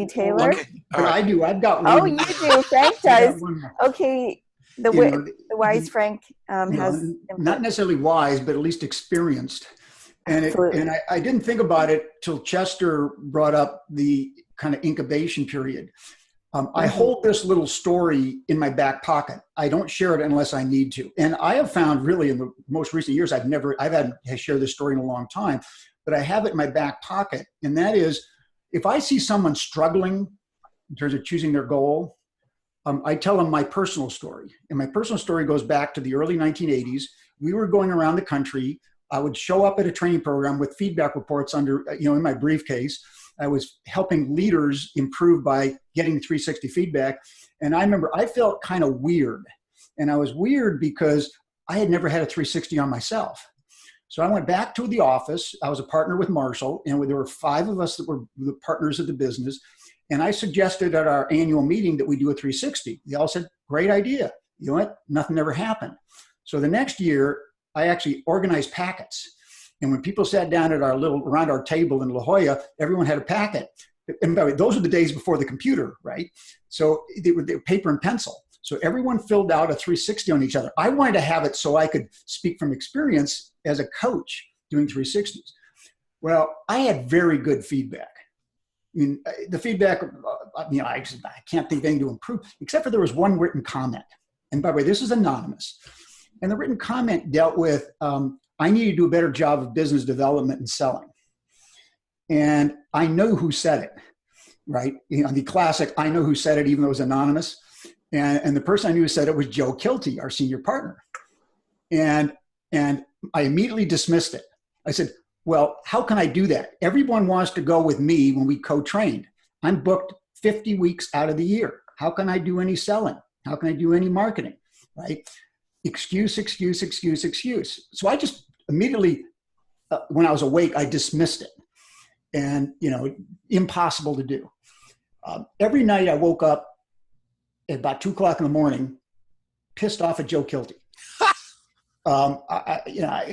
Taylor? Okay. All But right. I do. I've got Oh, one. you do. Frank I does. got one more. Okay. The You know, the wise Frank has not input. necessarily wise, but at least experienced. And Absolutely. I didn't think about it till Chester brought up the kind of incubation period. I hold this little story in my back pocket. I don't share it unless I need to. And I have found really in the most recent years, I've had shared this story in a long time, but I have it in my back pocket. And that is, if I see someone struggling in terms of choosing their goal, I tell them my personal story. And my personal story goes back to the early 1980s. We were going around the country. I would show up at a training program with feedback reports under, in my briefcase. I was helping leaders improve by getting 360 feedback. And I remember I felt kind of weird. And I was weird because I had never had a 360 on myself. So I went back to the office. I was a partner with Marshall, and there were 5 of us that were the partners of the business. And I suggested at our annual meeting that we do a 360. They all said, great idea. You know what? Nothing ever happened. So the next year, I actually organized packets. And when people sat down at around our table in La Jolla, everyone had a packet. And by the way, those were the days before the computer, right? So they were paper and pencil. So everyone filled out a 360 on each other. I wanted to have it so I could speak from experience as a coach doing 360s. Well, I had very good feedback. I mean, the feedback, I can't think of anything to improve, except for there was one written comment. And by the way, this is anonymous. And the written comment dealt with, I need to do a better job of business development and selling. And I know who said it, right? The classic, I know who said it, even though it was anonymous. And the person I knew who said it was Joe Kilty, our senior partner. And I immediately dismissed it. I said, well, how can I do that? Everyone wants to go with me when we co-trained. I'm booked 50 weeks out of the year. How can I do any selling? How can I do any marketing, right? Excuse. So I just immediately, when I was awake, I dismissed it. And, impossible to do. Every night I woke up at about 2:00 in the morning, pissed off at Joe Kilty.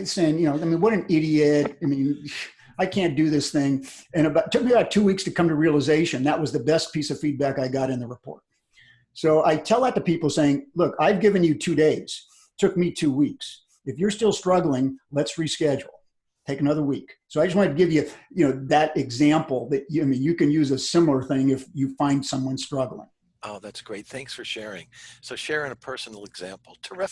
Saying, what an idiot. I can't do this thing. And it took me about 2 weeks to come to realization that was the best piece of feedback I got in the report. So I tell that to people saying, look, I've given you 2 days. It took me 2 weeks. If you're still struggling, let's reschedule. Take another week. So I just wanted to give you, that example that you can use a similar thing if you find someone struggling. Oh, that's great. Thanks for sharing. So sharing a personal example. Terrific.